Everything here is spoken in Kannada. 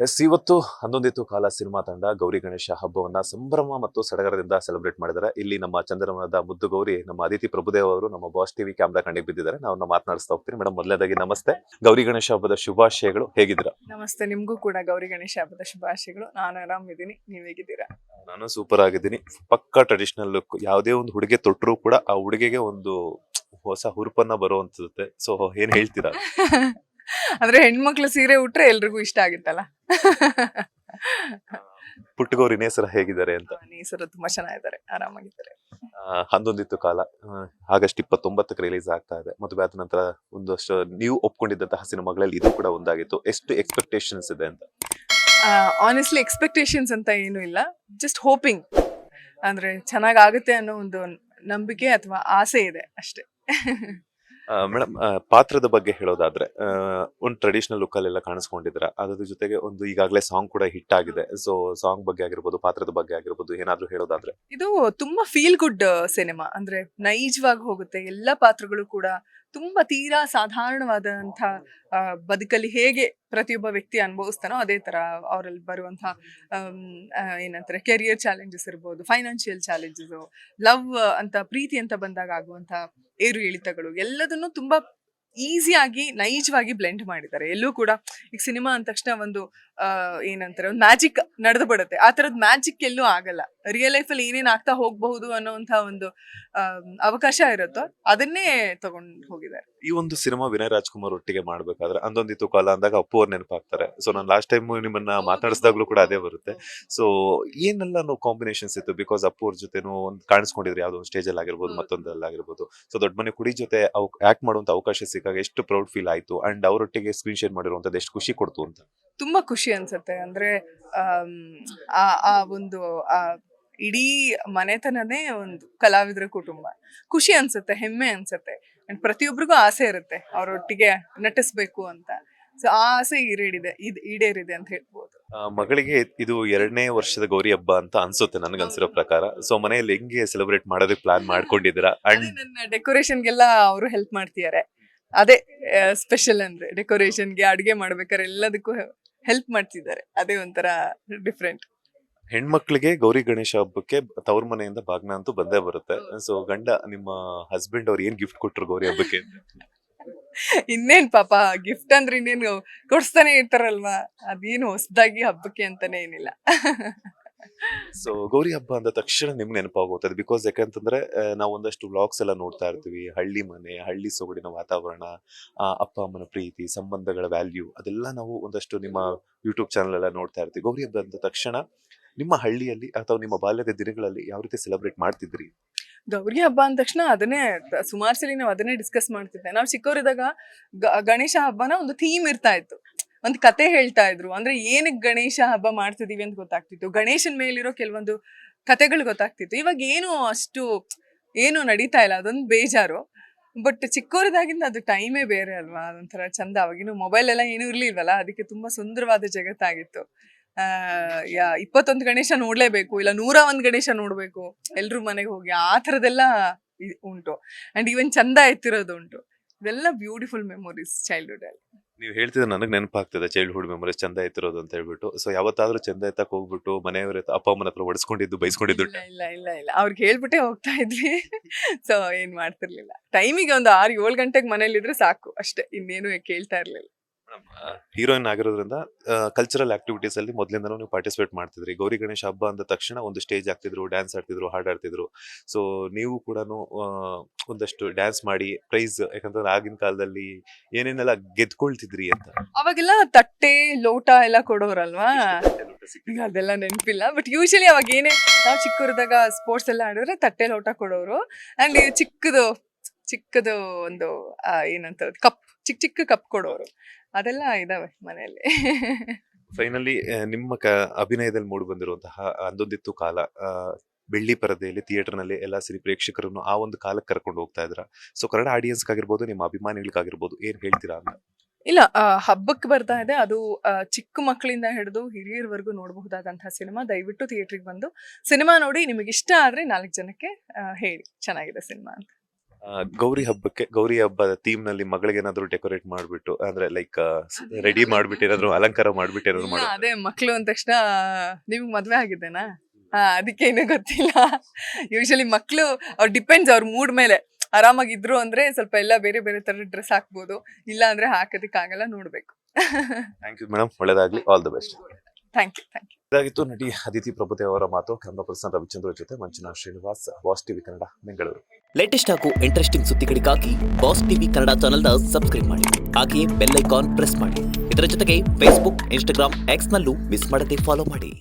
ಎಸ್ ಇವತ್ತು ಹನ್ನೊಂದಿತ್ತು ಕಾಲ ಸಿನಿಮಾ ತಂಡ ಗೌರಿ ಗಣೇಶ ಹಬ್ಬವನ್ನ ಸಂಭ್ರಮ ಮತ್ತು ಸಡಗರದಿಂದ ಸೆಲೆಬ್ರೇಟ್ ಮಾಡಿದ್ದಾರೆ. ಇಲ್ಲಿ ನಮ್ಮ ಚಂದ್ರಮನದ ಮುದ್ದು ಗೌರಿ ನಮ್ಮ ಅದಿತಿ ಪ್ರಭುದೇವ್ ಅವರು ನಮ್ಮ ಬಾಸ್ ಟಿವಿ ಕ್ಯಾಮ್ರಾ ಕಣ್ಣಿಗೆ ಬಿದ್ದಿದ್ದಾರೆ. ನಾವು ಮಾತನಾಡಿಸ್ತಾ ಹೋಗ್ತೀನಿ. ಮೇಡಮ್, ಮೊದಲನೇದಾಗಿ ನಮಸ್ತೆ. ಗೌರಿ ಗಣೇಶ ಹಬ್ಬದ ಶುಭಾಶಯಗಳು. ಹೇಗಿದ್ದೀರಾ? ನಮಸ್ತೆ, ನಿಮ್ಗೂ ಕೂಡ ಗೌರಿ ಗಣೇಶ ಹಬ್ಬದ ಶುಭಾಶಯಗಳು. ನಾನು ಆರಾಮಿದ್ದೀನಿ, ನೀವ್ ಹೇಗಿದ್ದೀರಾ? ನಾನು ಸೂಪರ್ ಆಗಿದ್ದೀನಿ. ಪಕ್ಕಾ ಟ್ರೆಡಿಷನಲ್ ಲುಕ್. ಯಾವುದೇ ಒಂದು ಹುಡುಗೆ ತೊಟ್ಟರು ಕೂಡ ಆ ಹುಡುಗಿಗೆ ಒಂದು ಹೊಸ ಹುರುಪನ್ನ ಬರುವಂತದೆ. ಸೊ ಏನ್ ಹೇಳ್ತೀರಾ? ಅಂದ್ರೆ ಹೆಣ್ಮಕ್ಳು ಸೀರೆ ಉಟ್ರೆ ಎಲ್ರಿಗೂ ಇಷ್ಟ ಆಗುತ್ತಲ್ಲ. ಪುಟ್ಟ ಗೌರಿ ನೇಸರ ಹೇಗಿದ್ದಾರೆ ಅಂತ. ನೇಸರು ತುಂಬಾ ಚೆನ್ನಾಗಿದ್ದಾರೆ, ಆರಾಮಾಗಿದ್ದಾರೆ. ಹನ್ನೊಂದಿತ್ತು ಕಾಲ ಆಗಸ್ಟ್ 29ಕ್ಕೆ ರಿಲೀಸ್ ಆಗ್ತಾ ಇದೆ. ಮದುವೆ ಆದ ನಂತರ ಒಂದಷ್ಟು ನೀವು ಒಪ್ಕೊಂಡಿದ್ದಂತಹ ಸಿನಿಮಾಗಳಲ್ಲಿ ಇದು ಕೂಡ ಒಂದಾಗಿತ್ತು. ಎಷ್ಟು ಎಕ್ಸ್ಪೆಕ್ಟೇಷನ್ಸ್ ಇದೆ ಅಂತ? ಆನೆಸ್ಟ್ಲಿ ಎಕ್ಸ್ಪೆಕ್ಟೇಷನ್ಸ್ ಅಂತ ಏನು ಇಲ್ಲ, ಜಸ್ಟ್ ಹೋಪಿಂಗ್. ಅಂದ್ರೆ ಚೆನ್ನಾಗ್ ಆಗುತ್ತೆ ಅನ್ನೋ ಒಂದು ನಂಬಿಕೆ ಅಥವಾ ಆಸೆ ಇದೆ ಅಷ್ಟೇ. ಮೇಡಮ್, ಪಾತ್ರದ ಬಗ್ಗೆ ಹೇಳೋದಾದ್ರೆ ಒಂದು ಟ್ರೆಡಿಷನಲ್ ಲುಕ್ ಅಲ್ಲೆಲ್ಲ ಕಾಣಿಸ್ಕೊಂಡಿದ್ರ, ಅದ್ರ ಜೊತೆಗೆ ಒಂದು ಈಗಾಗಲೇ ಸಾಂಗ್ ಕೂಡ ಹಿಟ್ ಆಗಿದೆ. ಸೊ ಸಾಂಗ್ ಬಗ್ಗೆ ಆಗಿರ್ಬೋದು, ಪಾತ್ರದ ಬಗ್ಗೆ ಆಗಿರ್ಬೋದು, ಏನಾದ್ರೂ ಹೇಳೋದಾದ್ರೆ? ಇದು ತುಂಬಾ ಫೀಲ್ ಗುಡ್ ಸಿನಿಮಾ. ಅಂದ್ರೆ ನೈಜವಾಗಿ ಹೋಗುತ್ತೆ. ಎಲ್ಲ ಪಾತ್ರಗಳು ಕೂಡ ತುಂಬಾ ತೀರಾ ಸಾಧಾರಣವಾದಂತ ಬದುಕಲ್ಲಿ ಹೇಗೆ ಪ್ರತಿಯೊಬ್ಬ ವ್ಯಕ್ತಿ ಅನುಭವಿಸ್ತಾನೋ ಅದೇ ತರ ಅವರಲ್ಲಿ ಬರುವಂತಹ ಏನಂತಾರೆ ಕೆರಿಯರ್ ಚಾಲೆಂಜಸ್ ಇರ್ಬೋದು, ಫೈನಾನ್ಷಿಯಲ್ ಚಾಲೆಂಜಸ್, ಲವ್ ಅಂತ ಪ್ರೀತಿ ಅಂತ ಬಂದಾಗ ಆಗುವಂತ ಏರು ಇಳಿತಗಳು ಎಲ್ಲದನ್ನು ತುಂಬಾ ಈಸಿಯಾಗಿ ನೈಜವಾಗಿ ಬ್ಲೆಂಡ್ ಮಾಡಿದ್ದಾರೆ. ಎಲ್ಲೂ ಕೂಡ ಈಗ ಸಿನಿಮಾ ಅಂದ ತಕ್ಷಣ ಒಂದು ಏನಂತಾರೆ ಒಂದು ಮ್ಯಾಜಿಕ್ ನಡೆದು ಬಿಡುತ್ತೆ. ಆ ತರದ್ ಮ್ಯಾಜಿಕ್ ಎಲ್ಲೂ ಆಗಲ್ಲ. ರಿಯಲ್ ಲೈಫ್ ಅಲ್ಲಿ ಏನೇನ್ ಆಗ್ತಾ ಹೋಗಬಹುದು ಅನ್ನೋಂತ ಒಂದು ಅವಕಾಶ ಇರುತ್ತೋ ಅದನ್ನೇ ತಗೊಂಡು ಹೋಗಿದ್ದಾರೆ. ಈ ಒಂದು ಸಿನಿಮಾ ವಿನಯ್ ರಾಜ್ಕುಮಾರ್ ಒಟ್ಟಿಗೆ ಮಾಡ್ಬೇಕಾದ್ರೆ ಹನ್ನೊಂದಿತ್ತು ಕಾಲ ಅಂದಾಗ ಅಪ್ಪು ಅವ್ರು ನೆನಪಾಗ್ತಾರೆ. ಸೊ ನಾನು ಲಾಸ್ಟ್ ಟೈಮ್ ನಿಮ್ಮನ್ನ ಮಾತಾಡಿಸಿದಾಗ್ಲೂ ಕೂಡ ಅದೇ ಬರುತ್ತೆ. ಸೊ ಏನೆಲ್ಲ ಕಾಂಬಿನೇಷನ್ಸ್ ಇತ್ತು? ಬಿಕಾಸ್ ಅಪ್ಪು ಅವ್ರ ಜೊತೆನೂ ಒಂದು ಕಾಣಿಸ್ಕೊಂಡಿದ್ರೆ ಯಾವ್ದೋ ಒಂದು ಸ್ಟೇಜ್ ಅಲ್ಲಿ ಆಗಿರ್ಬೋದು, ಮತ್ತೊಂದಲ್ಲಾಗಿರ್ಬೋದು. ಸೊ ದೊಡ್ಡ ಮನೆ ಕುಡಿ ಜೊತೆ ಆಕ್ಟ್ ಮಾಡುವಂತ ಅವಕಾಶ ಸಿಕ್ಕಾಗ ಎಷ್ಟು ಪ್ರೌಡ್ ಫೀಲ್ ಆಯ್ತು, ಅಂಡ್ ಅವರೊಟ್ಟಿಗೆ ಸ್ಕ್ರೀನ್ ಶೇರ್ ಮಾಡಿರುವಂತದ್ದು ಎಷ್ಟು ಖುಷಿ ಕೊಡ್ತು ಅಂತ? ತುಂಬಾ ಖುಷಿ ಅನ್ಸುತ್ತೆ. ಅಂದ್ರೆ ಆ ಒಂದು ಇಡೀ ಮನೆತನನೇ ಒಂದು ಕಲಾವಿದರ ಕುಟುಂಬ. ಖುಷಿ ಅನ್ಸುತ್ತೆ, ಹೆಮ್ಮೆ ಅನ್ಸುತ್ತೆ. ಅಂಡ್ ಪ್ರತಿಯೊಬ್ಬರಿಗೂ ಆಸೆ ಇರುತ್ತೆ ಅವರೊಟ್ಟಿಗೆ ನಟಿಸ್ಬೇಕು ಅಂತ. ಸೊ ಆ ಆಸೆ ಈಡೇರಿದೆ ಅಂತ ಹೇಳ್ಬೋದು. ಮಗಳಿಗೆ ಇದು 2ನೇ ವರ್ಷದ ಗೌರಿ ಹಬ್ಬ ಅಂತ ಅನ್ಸುತ್ತೆ ನನ್ಗನ್ಸಿರೋ ಪ್ರಕಾರ. ಸೊ ಮನೆಯಲ್ಲಿ ಹೆಂಗೆ ಸೆಲೆಬ್ರೇಟ್ ಮಾಡೋದಕ್ಕೆ ಪ್ಲಾನ್ ಮಾಡ್ಕೊಂಡಿದ್ದೀರಾ? ಅಂಡ್ ನನ್ನ ಡೆಕೋರೇಷನ್ಗೆಲ್ಲ ಅವರು ಹೆಲ್ಪ್ ಮಾಡ್ತಿದ್ದಾರೆ. ಅದೇ ಸ್ಪೆಷಲ್ ಅಂದ್ರೆ ಡೆಕೋರೇಷನ್ಗೆ, ಅಡುಗೆ ಮಾಡ್ಬೇಕಾದ್ರೆ ಎಲ್ಲದಕ್ಕೂ ಹೆಲ್ಪ್ ಮಾಡ್ತಿದ್ದಾರೆ. ಅದೇ ಒಂಥರ ಡಿಫ್ರೆಂಟ್. ಹೆಣ್ಮಕ್ಳಿಗೆ ಗೌರಿ ಗಣೇಶ ಹಬ್ಬಕ್ಕೆ ತವ್ರ ಮನೆಯಿಂದ ಬಾಗ್ನ ಅಂತೂ ಬಂದೇ ಬರುತ್ತೆ. ಸೊ ಗಂಡ ನಿಮ್ಮ ಹಸ್ಬೆಂಡ್ ಅವ್ರು ಏನ್ ಗಿಫ್ಟ್ ಕೊಟ್ರು ಗೌರಿ ಹಬ್ಬಕ್ಕೆ? ಇನ್ನೇನ್ ಪಾಪ, ಗಿಫ್ಟ್ ಅಂದ್ರೆ ಇನ್ನೇನು ಕೊಡ್ಸ್ತಾನೆ ಇರ್ತಾರಲ್ವಾ, ಅದೇನು ಹೊಸದಾಗಿ ಹಬ್ಬಕ್ಕೆ ಅಂತಾನೆ ಏನಿಲ್ಲ. ಸೊ ಗೌರಿ ಹಬ್ಬ ಅಂದ ತಕ್ಷಣ ನಿಮ್ಗೆ ನೆನಪಾಗೋಗ್ತದೆ. ಬಿಕಾಸ್ ಯಾಕಂತಂದ್ರೆ ನಾವು ಒಂದಷ್ಟು ವ್ಲಾಗ್ಸ್ ಎಲ್ಲ ನೋಡ್ತಾ ಇರ್ತೀವಿ. ಹಳ್ಳಿ ಮನೆ, ಹಳ್ಳಿ ಸೊಗಡಿನ ವಾತಾವರಣ, ಅಪ್ಪ ಅಮ್ಮನ ಪ್ರೀತಿ, ಸಂಬಂಧಗಳ ವ್ಯಾಲ್ಯೂ, ಅದೆಲ್ಲ ನಾವು ಒಂದಷ್ಟು ನಿಮ್ಮ ಯೂಟ್ಯೂಬ್ ಚಾನಲ್ ಎಲ್ಲ ನೋಡ್ತಾ ಇರ್ತೀವಿ. ಗೌರಿ ಹಬ್ಬ ಅಂದ ತಕ್ಷಣ ನಿಮ್ಮ ಹಳ್ಳಿಯಲ್ಲಿ ಅಥವಾ ನಿಮ್ಮ ಬಾಲ್ಯದ ದಿನಗಳಲ್ಲಿ ಯಾವ ರೀತಿ ಸೆಲೆಬ್ರೇಟ್ ಮಾಡ್ತಿದ್ರಿ? ಗೌರಿ ಹಬ್ಬ ಅಂದ ತಕ್ಷಣ ಅದನ್ನೇ ಸುಮಾರು ಸಲ ನಾವು ಅದನ್ನೇ ಡಿಸ್ಕಸ್ ಮಾಡ್ತಿದ್ದೆ. ನಾವು ಚಿಕ್ಕವರಿದ್ದಾಗ ಗಣೇಶ ಹಬ್ಬನ ಒಂದು ಥೀಮ್ ಇರ್ತಾ ಇತ್ತು, ಒಂದು ಕತೆ ಹೇಳ್ತಾ ಇದ್ರು. ಅಂದ್ರೆ ಏನಕ್ಕೆ ಗಣೇಶ ಹಬ್ಬ ಮಾಡ್ತಿದೀವಿ ಅಂತ ಗೊತ್ತಾಗ್ತಿತ್ತು, ಗಣೇಶನ್ ಮೇಲಿರೋ ಕೆಲವೊಂದು ಕತೆಗಳು ಗೊತ್ತಾಗ್ತಿತ್ತು. ಇವಾಗ ಏನು ನಡೀತಾ ಇಲ್ಲ, ಅದೊಂದು ಬೇಜಾರು. ಬಟ್ ಚಿಕ್ಕವರಿದಾಗಿಂದ ಅದು ಟೈಮೇ ಬೇರೆ ಅಲ್ವಾ, ಅದೊಂಥರ ಚಂದ. ಅವಾಗಿನ್ನು ಮೊಬೈಲ್ ಎಲ್ಲ ಏನೂ ಇರ್ಲಿಲ್ವಲ್ಲ, ಅದಕ್ಕೆ ತುಂಬಾ ಸುಂದರವಾದ ಜಗತ್ತಾಗಿತ್ತು. 21 ಗಣೇಶ ನೋಡ್ಲೇಬೇಕು, ಇಲ್ಲ 101 ಗಣೇಶ ನೋಡ್ಬೇಕು, ಎಲ್ರು ಮನೆಗೆ ಹೋಗಿ ಆ ಥರದೆಲ್ಲ ಉಂಟು. ಅಂಡ್ ಈವನ್ ಚಂದ ಎತ್ತಿರೋದು ಉಂಟು. ಇದೆಲ್ಲ ಬ್ಯೂಟಿಫುಲ್ ಮೆಮೊರೀಸ್ ಚೈಲ್ಡ್ಹುಡ್ ಅಲ್ಲಿ. ನೀವು ಹೇಳ್ತಿದ್ರೆ ನನಗೆ ನೆನಪಾಗ್ತದೆ ಚೈಲ್ಡ್ಹುಡ್ ಮೆಮೊರೀಸ್, ಚಂದ ಎತ್ತಿರೋದು ಅಂತ ಹೇಳ್ಬಿಟ್ಟು. ಸೊ ಯಾವತ್ತಾದ್ರೂ ಚಂದ ಎತ್ತಕ್ ಹೋಗ್ಬಿಟ್ಟು ಮನೆಯವ್ರ ಅಪ್ಪ ಅಮ್ಮನ ಹತ್ರ ಹೊಡ್ಸ್ಕೊಂಡಿದ್ದು, ಬೈಸ್ಕೊಂಡಿದ್ದು? ಇಲ್ಲ ಇಲ್ಲ ಇಲ್ಲ, ಅವ್ರಿಗೆ ಹೇಳ್ಬಿಟ್ಟೆ ಹೋಗ್ತಾ ಇದ್ವಿ. ಸೊ ಏನ್ ಮಾಡ್ತಿರ್ಲಿಲ್ಲ. ಟೈಮಿಗೆ ಒಂದು 6-7 ಗಂಟೆಗೆ ಮನೇಲಿದ್ರೆ ಸಾಕು ಅಷ್ಟೇ, ಇನ್ನೇನು ಕೇಳ್ತಾ ಇರ್ಲಿಲ್ಲ. ಹೀರೋಯಿನ್ ಆಗಿರೋದ್ರಿಂದ ಕಲ್ಚರಲ್ ಆಕ್ಟಿವಿಟೀಸ್ ಅಲ್ಲಿ ಮೊದಲಿಂದನೂ ನೀವು ಪಾರ್ಟಿಸಿಪೇಟ್ ಮಾಡ್ತಿದ್ರಿ. ಗೌರಿ ಗಣೇಶ ಹಬ್ಬ ಅಂದ ತಕ್ಷಣ ಒಂದು ಸ್ಟೇಜ್ ಆಗ್ತಿದ್ರು, ಡ್ಯಾನ್ಸ್ ಆಡ್ತಿದ್ರು, ಹಾಡಾಡ್ತಿದ್ರು. ಸೊ ನೀವು ಕೂಡ ಒಂದಷ್ಟು ಡ್ಯಾನ್ಸ್ ಮಾಡಿ ಪ್ರೈಸ್, ಯಾಕಂತಂದ್ರೆ ಆಗಿನ ಕಾಲದಲ್ಲಿ ಏನೇನೆಲ್ಲ ಗೆದ್ಕೊಳ್ತಿದ್ರಿ ಅಂತ. ಅವಾಗೆಲ್ಲ ತಟ್ಟೆ ಲೋಟ ಎಲ್ಲ ಕೊಡೋರಲ್ವಾ, ಈಗ ಅದೆಲ್ಲ ನೆನಪಿಲ್ಲ. ಬಟ್ ಯೂಶಲಿ ಅವಾಗ ನಾವು ಚಿಕ್ಕವರಿದ್ದಾಗ ಸ್ಪೋರ್ಟ್ಸ್ ಎಲ್ಲ ಆಡಿದ್ರೆ ತಟ್ಟೆ ಲೋಟ ಕೊಡೋರು. ಅಂಡ್ ಚಿಕ್ಕದು ಒಂದು ಏನಂತ ಕಪ್, ಚಿಕ್ಕ ಕಪ್ ಕೊಡೋರು. ಅದೆಲ್ಲ ಇದಾವೆ ಮನೆಯಲ್ಲಿ. ಫೈನಲಿ ನಿಮ್ಮ ಅಭಿನಯದಲ್ಲಿ ಮೂಡಿ ಬಂದಿರುವಂತಹ ಹನ್ನೊಂದಿತ್ತು ಕಾಲ ಬೆಳ್ಳಿ ಪರದೆಯಲ್ಲಿ ಥಿಯೇಟರ್ ನಲ್ಲಿ ಎಲ್ಲಾ ಸಿರಿ ಪ್ರೇಕ್ಷಕರನ್ನು ಆ ಒಂದು ಕಾಲಕ್ಕೆ ಕರ್ಕೊಂಡು ಹೋಗ್ತಾ ಇದ್ರ. ಸೊ ಕನ್ನಡ ಆಡಿಯನ್ಸ್ ಆಗಿರ್ಬೋದು, ನಿಮ್ಮ ಅಭಿಮಾನಿಗಳಿಗಾಗಿರ್ಬೋದು, ಏನ್ ಹೇಳ್ತೀರಾ ಅಂತ? ಇಲ್ಲ, ಹಬ್ಬಕ್ಕೆ ಬರ್ತಾ ಇದೆ. ಅದು ಚಿಕ್ಕ ಮಕ್ಕಳಿಂದ ಹಿಡಿದು ಹಿರಿಯರವರೆಗೂ ನೋಡಬಹುದಾದಂತಹ ಸಿನಿಮಾ. ದಯವಿಟ್ಟು ಥಿಯೇಟ್ರಿಗೆ ಬಂದು ಸಿನಿಮಾ ನೋಡಿ, ನಿಮಗೆ ಇಷ್ಟ ಆದ್ರೆ 4 ಜನಕ್ಕೆ ಹೇಳಿ ಚೆನ್ನಾಗಿದೆ ಸಿನಿಮಾ ಅಂತ. ಗೌರಿ ಹಬ್ಬದ ಥೀಮ್ ನಲ್ಲಿ ಮಗಳಿಗೆ ಏನಾದ್ರು ಡೆಕೋರೇಟ್ ಮಾಡ್ಬಿಟ್ಟು ಅಂದ್ರೆ ಲೈಕ್ ರೆಡಿ ಮಾಡ್ಬಿಟ್ಟು ಏನಾದ್ರು ಅಲಂಕಾರ ಮಾಡ್ಬಿಟ್ಟು ಏನಾದ್ರು ಇಲ್ಲ, ಮಾಡೋದು. ಅದೇ ಮಕ್ಳು ಅಂದ ತಕ್ಷಣ ನಿಮ್ಗ್ ಮದ್ವೆ ಆಗಿದ್ದೇನಾ? ಅದಕ್ಕೇನು ಗೊತ್ತಿಲ್ಲ. ಯೂಶಲಿ ಮಕ್ಳು ಅವ್ರು ಡಿಪೆಂಡ್ಸ್ ಅವ್ರ ಮೂಡ್ ಮೇಲೆ. ಆರಾಮಾಗಿದ್ರು ಅಂದ್ರೆ ಸ್ವಲ್ಪ ಎಲ್ಲ ಬೇರೆ ಬೇರೆ ತರ ಡ್ರೆಸ್ ಹಾಕ್ಬೋದು, ಇಲ್ಲ ಅಂದ್ರೆ ಹಾಕೋದಕ್ಕಾಗಲ್ಲ, ನೋಡ್ಬೇಕು. ಥ್ಯಾಂಕ್ ಯು ಮೇಡಮ್, ಒಳ್ಳೇದಾಗ್ಲಿ, all the best. Thank you. ಇದಾಗಿತ್ತು ನಟಿ ಅದಿತಿ ಪ್ರಭುದೇವ ಅವರ ಮಾತು. ಕ್ಯಾಮ್ರಾ ಪರ್ಸನ್ ರವಿಚಂದ್ರ ಜೊತೆ Manjunath Srinivas, boss TV Kannada, Bengaluru. Latest ಹಾಗೂ ಇಂಟ್ರೆಸ್ಟಿಂಗ್ ಸುದ್ದಿಗಳಿಗಾಗಿ ಬಾಸ್ ಟಿವಿ ಕನ್ನಡ ಚಾನೆಲ್ನ ಸಬ್ಸ್ಕ್ರೈಬ್ ಮಾಡಿ. ಹಾಗೆಯೇ ಬೆಲ್ ಐಕಾನ್ ಪ್ರೆಸ್ ಮಾಡಿ. ಇದರ ಜೊತೆಗೆ ಫೇಸ್ಬುಕ್, ಇನ್ಸ್ಟಾಗ್ರಾಮ್, ಎಕ್ಸ್ನಲ್ಲೂ ಮಿಸ್ ಮಾಡದೆ ಫಾಲೋ ಮಾಡಿ.